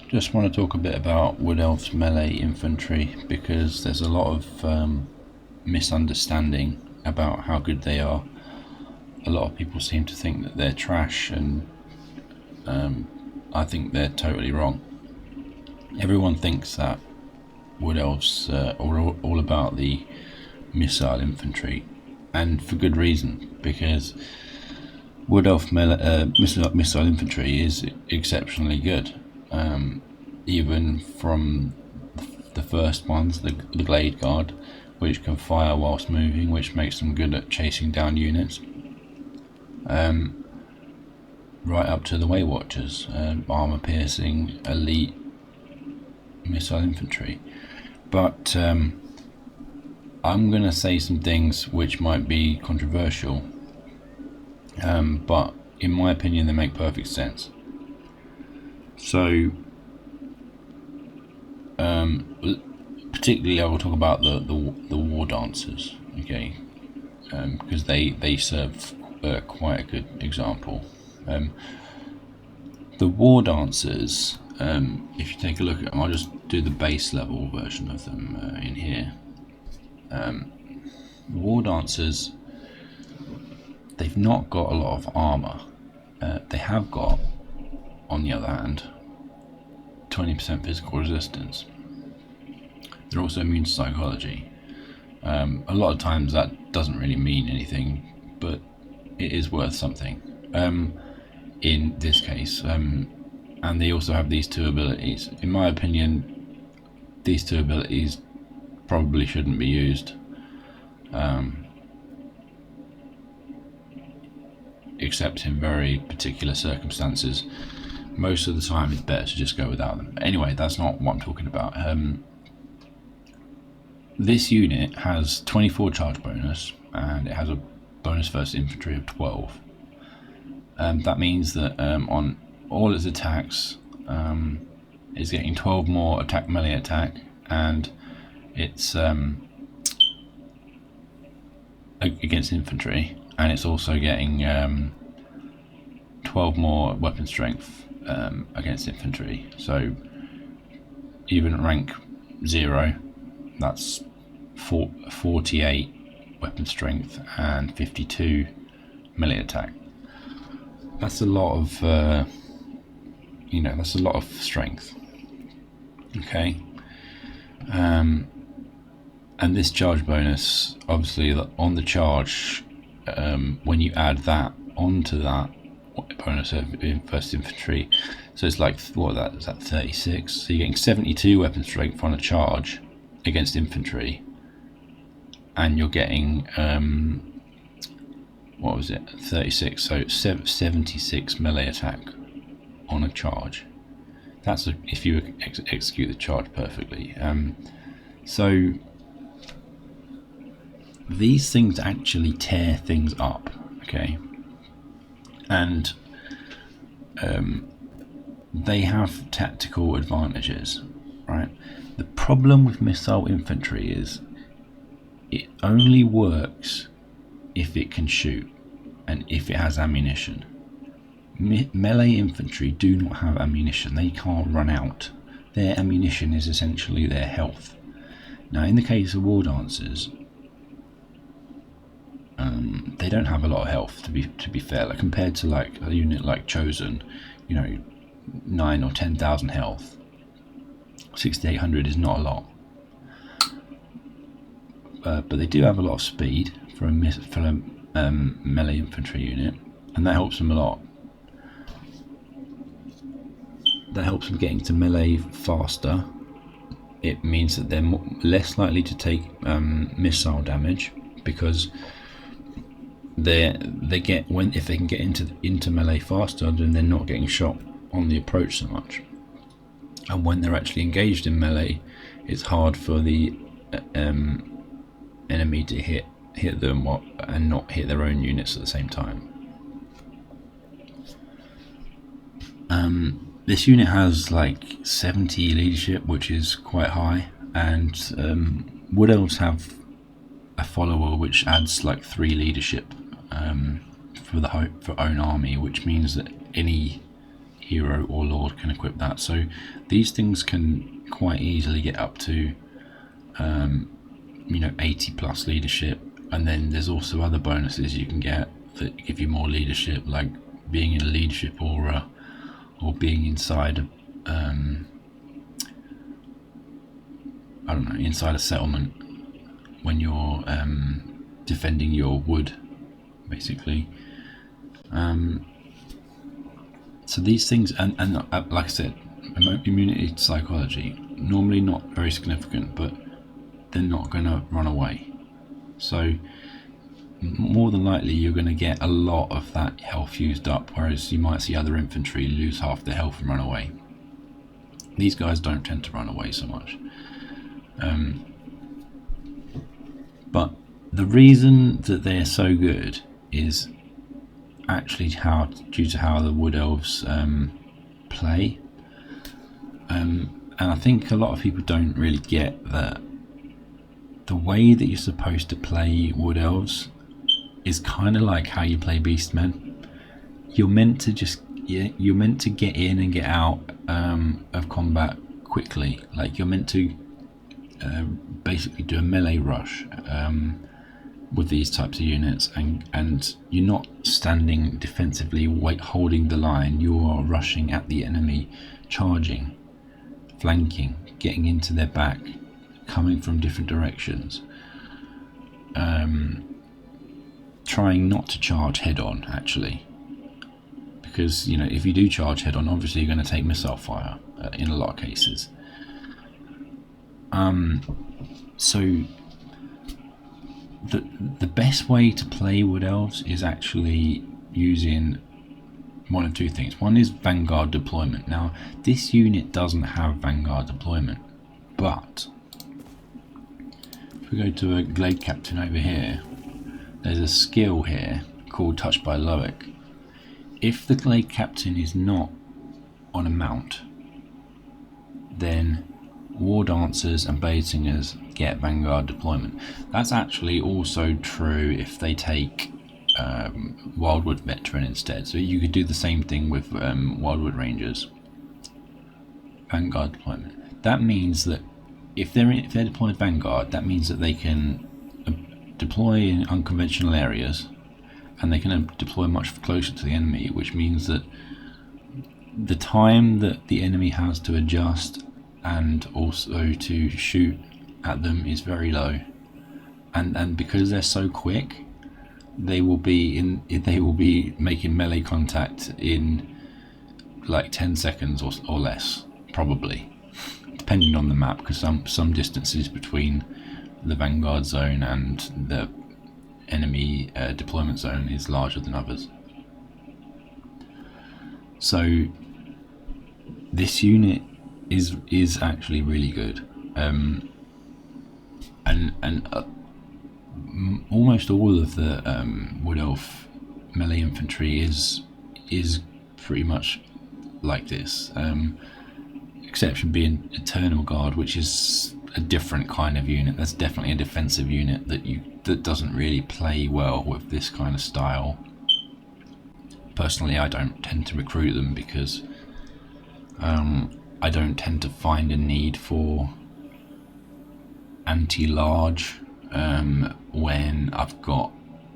Just want to talk a bit about Wood Elves melee infantry because there's a lot of misunderstanding about how good they are. A lot of people seem to think that they're trash, and I think they're totally wrong. Everyone thinks that Wood Elves are all about the missile infantry, and for good reason, because Wood Elf missile infantry is exceptionally good. Even from the first ones, the Glade Guard, which can fire whilst moving, which makes them good at chasing down units, right up to the Way Watchers, armor piercing, elite missile infantry. But I'm going to say some things which might be controversial, but in my opinion they make perfect sense. So particularly I will talk about the war dancers, okay, because they serve quite a good example. The war dancers, if you take a look at them, I'll just do the base level version of them in here. The war dancers, they've not got a lot of armor. They have got, on the other hand, 20% physical resistance. They're also immune to psychology. A lot of times that doesn't really mean anything, but it is worth something in this case. And they also have these two abilities. In my opinion, these two abilities probably shouldn't be used, except in very particular circumstances. Most of the time it's better to just go without them. But anyway, that's not what I'm talking about. This unit has 24 charge bonus, and it has a bonus first infantry of 12. That means that on all its attacks, it's getting 12 more melee attack, and it's against infantry, and it's also getting 12 more weapon strength against infantry. So even at rank 0, that's 48 weapon strength and 52 melee attack. That's a lot of that's a lot of strength. Okay. And this charge bonus, obviously on the charge, when you add that onto that bonus in first infantry, so it's like, what is that 36? So you're getting 72 weapon strength on a charge against infantry, and you're getting 36, so 76 melee attack on a charge. That's if you execute the charge perfectly. So these things actually tear things up, okay, and they have tactical advantages, right? The problem with missile infantry is it only works if it can shoot and if it has ammunition. Melee infantry do not have ammunition. They can't run out. Their ammunition is essentially their health. Now, in the case of war dancers, they don't have a lot of health, to be fair. Like, compared to like a unit like Chosen, 9 or 10,000 health, 6,800 is not a lot. But they do have a lot of speed for a melee infantry unit, and that helps them a lot. That helps them getting to melee faster. It means that they're less likely to take missile damage, because if they can get into melee faster, then they're not getting shot on the approach so much. And when they're actually engaged in melee, it's hard for the enemy to hit them and not hit their own units at the same time. This unit has like 70 leadership, which is quite high, and Wood Elves have a follower which adds like 3 leadership for own army, which means that any hero or lord can equip that. So these things can quite easily get up to 80 plus leadership, and then there's also other bonuses you can get that give you more leadership, like being in a leadership aura or being inside inside a settlement when you're defending your wood, basically. So these things, and like I said, immunity to psychology, normally not very significant, but they're not going to run away. So more than likely you're going to get a lot of that health used up, whereas you might see other infantry lose half their health and run away. These guys don't tend to run away so much. But the reason that they're so good is actually due to how the Wood Elves play. And I think a lot of people don't really get that the way that you're supposed to play Wood Elves is kind of like how you play Beastmen. You're meant to get in and get out of combat quickly. Like, you're meant to basically do a melee rush with these types of units, and you're not standing defensively holding the line. You are rushing at the enemy, charging, flanking, getting into their back, coming from different directions, trying not to charge head on, actually, because if you do charge head on, obviously you're going to take missile fire in a lot of cases. So the best way to play Wood Elves is actually using one of two things. One is vanguard deployment. Now, this unit doesn't have vanguard deployment, but if we go to a Glade Captain over here, there's a skill here called Touched by Loic. If the Glade Captain is not on a mount, then War Dancers and Blade Singers get vanguard deployment. That's actually also true if they take Wildwood Veteran instead. So you could do the same thing with Wildwood Rangers. Vanguard deployment. That means that if they're deployed Vanguard, that means that they can deploy in unconventional areas, and they can deploy much closer to the enemy, which means that the time that the enemy has to adjust and also to shoot at them is very low, and because they're so quick, they will be making melee contact in like 10 seconds or less, probably, depending on the map, because some distances between the vanguard zone and the enemy deployment zone is larger than others. So this unit is actually really good, and almost all of the Wood Elf melee infantry is pretty much like this, exception being Eternal Guard, which is a different kind of unit. That's definitely a defensive unit that doesn't really play well with this kind of style. Personally, I don't tend to recruit them because I don't tend to find a need for anti-large when I've got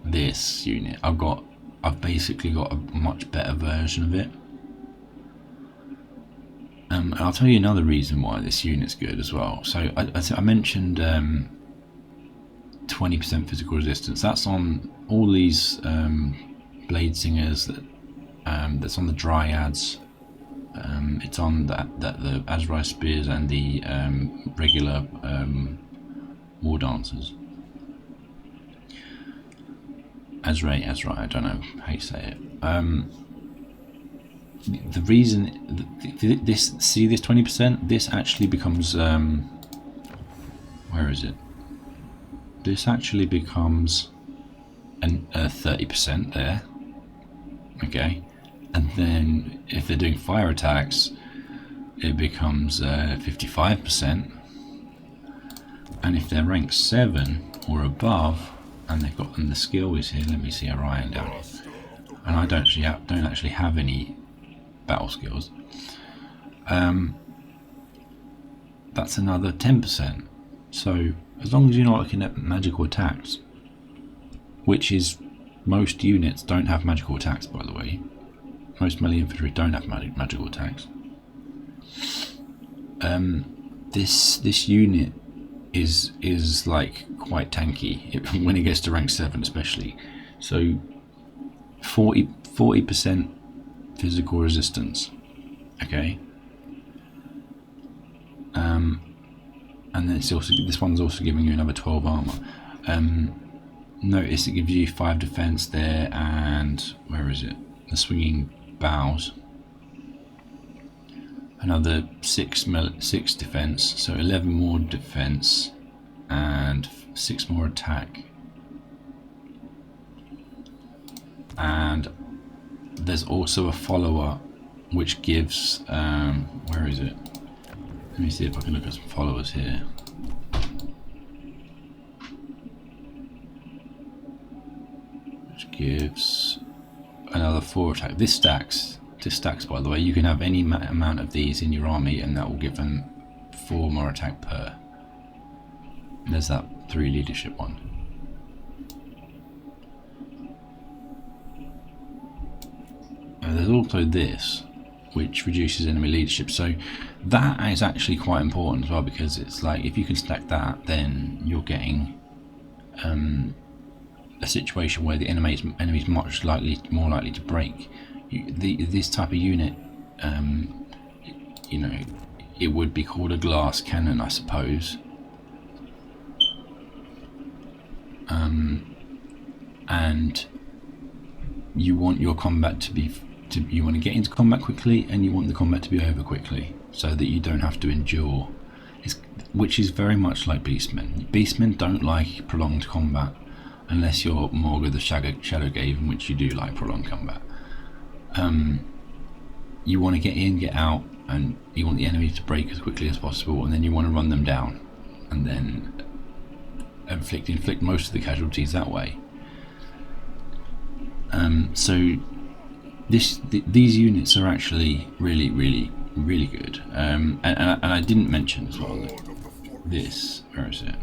this unit. I've basically got a much better version of it. And I'll tell you another reason why this unit's good as well. So I mentioned 20% physical resistance. That's on all these Blade Singers, that's on the Dryads. It's on the Azrai Spears and the regular War Dancers. Azrai, I don't know how you say it. The reason this 20%, this actually becomes where is it? This actually becomes a 30% there. Okay, and then if they're doing fire attacks, it becomes 55%. And if they're rank 7 or above, and the skill is here. Let me see Orion down here, and I don't actually have any battle skills, that's another 10%. So as long as you're not looking at magical attacks, which is, most units don't have magical attacks, by the way. Most melee infantry don't have magical attacks. This unit is like quite tanky when it gets to rank 7 especially. So 40% physical resistance, okay, and then it's also, this one's also giving you another 12 armor. Notice it gives you 5 defense there, and where is it, the swinging bows, another 6 defense, so 11 more defense and 6 more attack. And there's also a follower which gives where is it, let me see if I can look at some followers here. Which gives another 4 attack. This stacks by the way. You can have any amount of these in your army and that will give them 4 more attack per. And there's that 3 leadership one. And there's also this, which reduces enemy leadership. So that is actually quite important as well, because it's like if you can stack that, then you're getting a situation where the enemy is much more likely to break. This type of unit, you know, it would be called a glass cannon, I suppose. And you want your combat to be, you want to get into combat quickly, and you want the combat to be over quickly, so that you don't have to endure. Which is very much like Beastmen. Beastmen don't like prolonged combat, unless you're Morga the Shadowgave, in which you do like prolonged combat. You want to get in, get out, and you want the enemy to break as quickly as possible, and then you want to run them down, and then inflict most of the casualties that way. So these units are actually really good. And I didn't mention as well that this, where is it?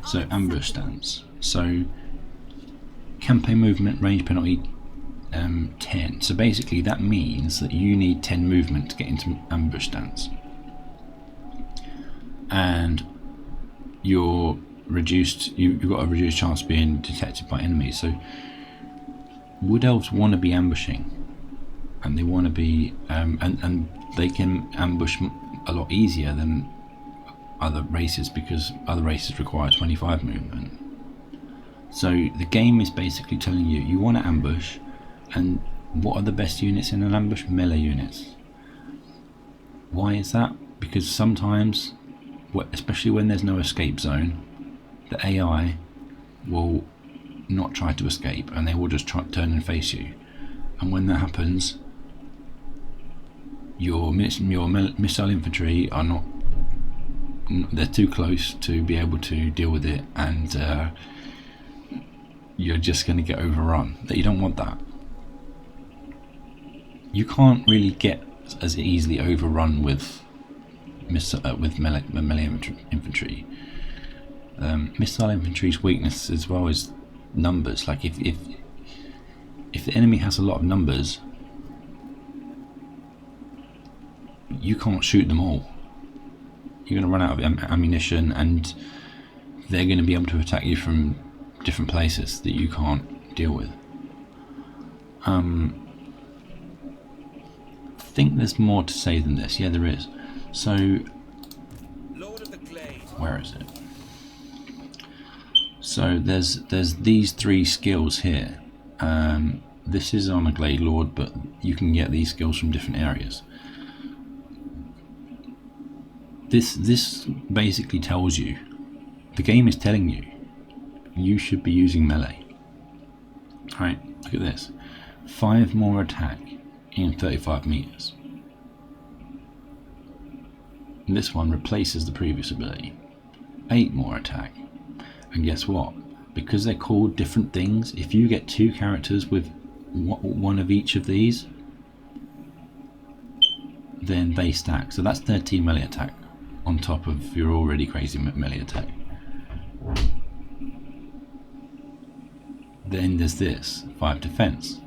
So ambush stance. So campaign movement, range penalty 10. So basically that means that you need 10 movement to get into ambush stance, and you're reduced. You've got a reduced chance of being detected by enemies. So Wood Elves want to be ambushing, and they want to be and they can ambush a lot easier than other races, because other races require 25 movement. So the game is basically telling you, you want to ambush, and what are the best units in an ambush? Melee units. Why is that? Because sometimes, especially when there's no escape zone, the AI will not try to escape, and they will just turn and face you. And when that happens, your missile infantry are not, they're too close to be able to deal with it, and you're just going to get overrun. That you don't want that. You can't really get as easily overrun with melee infantry. Missile infantry's weakness as well is numbers. Like if the enemy has a lot of numbers, you can't shoot them all. You're going to run out of ammunition, and they're going to be able to attack you from different places that you can't deal with. I think there's more to say than this. Yeah, there is. So, where is it? So there's these 3 skills here. This is on a Glade Lord, but you can get these skills from different areas. This basically tells you, the game is telling you, you should be using melee. Alright, look at this. 5 more attack in 35 meters. And this one replaces the previous ability. 8 more attack. And guess what? Because they're called different things, if you get 2 characters with one of each of these, then they stack. So that's 13 melee attack on top of your already crazy melee attack. Then there's this 5 defense,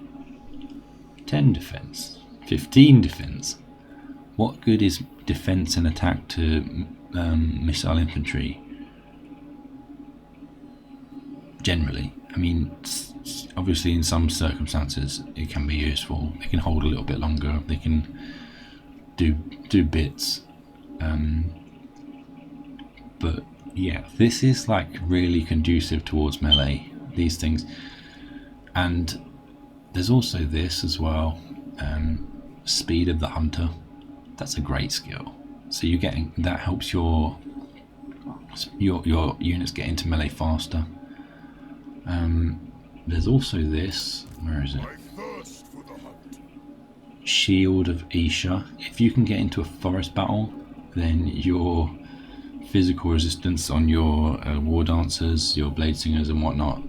10 defense, 15 defense. What good is defense and attack to missile infantry? Generally, I mean, obviously in some circumstances it can be useful. They can hold a little bit longer. They can do bits. But yeah, this is like really conducive towards melee. These things, and there's also this as well. Speed of the hunter. That's a great skill. So you're getting that helps your units get into melee faster. There's also this. Where is it? Shield of Isha. If you can get into a forest battle, then your physical resistance on your war dancers, your blade singers, and whatnot.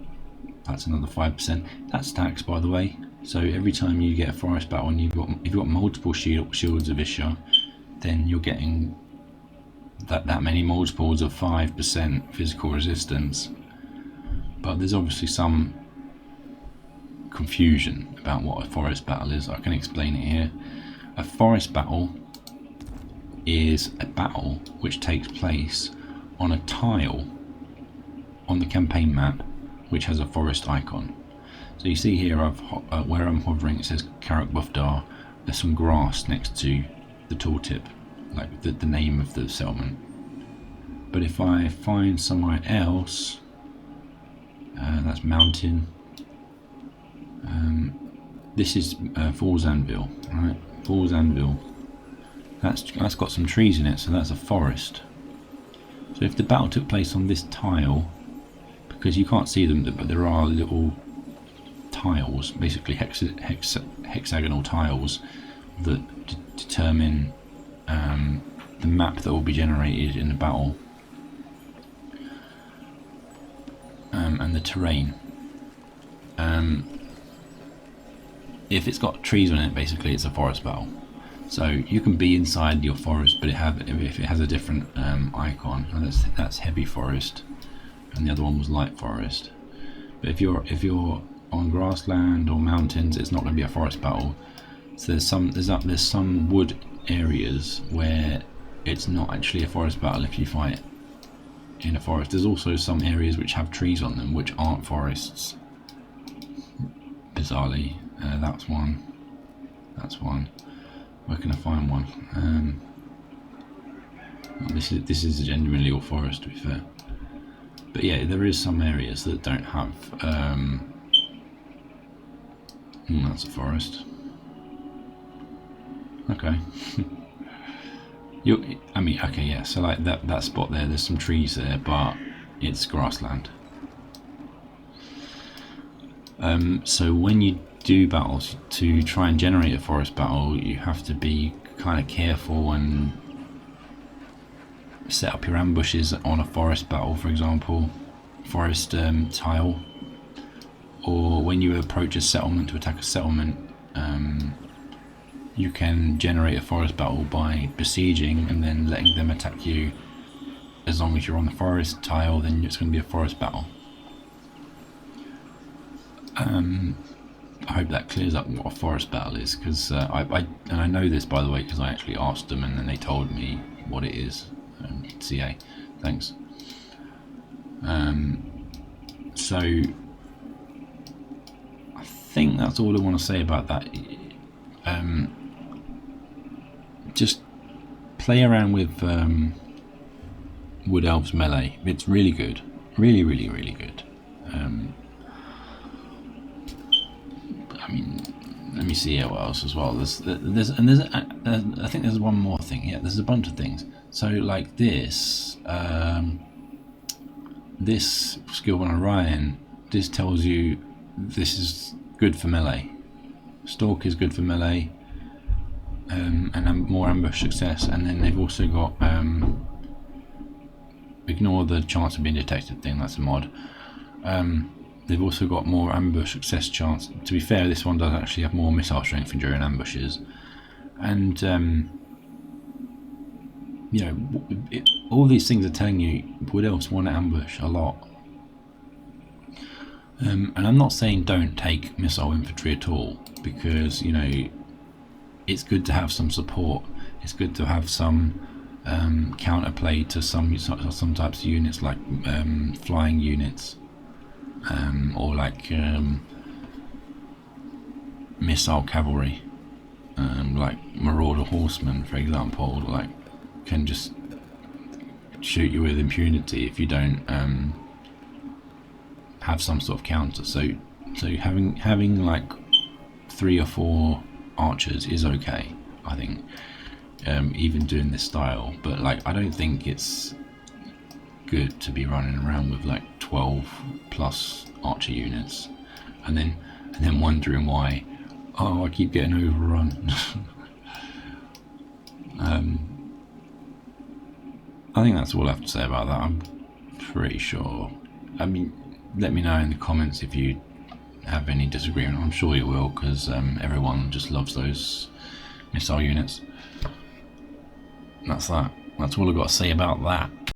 That's another 5%. That stacks, by the way. So every time you get a forest battle and if you've got multiple shields of Isha, then you're getting that many multiples of 5% physical resistance. But there's obviously some confusion about what a forest battle is. I can explain it here. A forest battle is a battle which takes place on a tile on the campaign map which has a forest icon. So you see here where I'm hovering, it says Karak Bufdar. There's some grass next to the tooltip, like the name of the settlement. But if I find somewhere else, that's mountain. This is Falls Anvil, right? Falls Anvil. That's got some trees in it, so that's a forest. So if the battle took place on this tile, because you can't see them, but there are little tiles, basically hexagonal tiles that determine the map that will be generated in the battle, and the terrain. If it's got trees on it, basically it's a forest battle. So you can be inside your forest, but if it has a different icon, and that's heavy forest, and the other one was light forest. But if you're on grassland or mountains, it's not going to be a forest battle. So there's some wood areas where it's not actually a forest battle if you fight in a forest. There's also some areas which have trees on them which aren't forests. Bizarrely, that's one. That's one. Where can I find one? This is genuinely all forest, to be fair. But yeah, there is some areas that don't have. That's a forest. Okay. Okay, yeah. So like that spot there, there's some trees there, but it's grassland. So when you do battles to try and generate a forest battle, you have to be kind of careful and set up your ambushes on a forest battle, for example, forest tile, or when you approach a settlement to attack a settlement, you can generate a forest battle by besieging and then letting them attack you. As long as you're on the forest tile, then it's going to be a forest battle. I hope that clears up what a forest battle is, because I know this, by the way, because I actually asked them and then they told me what it is. CA, thanks. So I think that's all I want to say about that. Just play around with Wood Elves melee. It's really good, really good. I mean, let me see what else as well. I think there's one more thing. Yeah, there's a bunch of things. So like this, this skill on Orion, this tells you this is good for melee. Stalk is good for melee, and more ambush success. And then they've also got ignore the chance of being detected thing. That's a mod. They've also got more ambush success chance. To be fair, this one does actually have more missile strength during ambushes, and you know, all these things are telling you Wood Elves want to ambush a lot. And I'm not saying don't take missile infantry at all, because, you know, it's good to have some support. It's good to have some counterplay to some types of units, like flying units, or like missile cavalry, like marauder horsemen, for example, like can just shoot you with impunity if you don't have some sort of counter. So having like 3 or 4 archers is okay, I think, even doing this style. But like, I don't think it's good to be running around with like 12 plus archer units and then wondering why, oh, I keep getting overrun. I think that's all I have to say about that. I'm pretty sure. I mean, let me know in the comments if you have any disagreement. I'm sure you will, because everyone just loves those missile units. That's that. That's all I've got to say about that.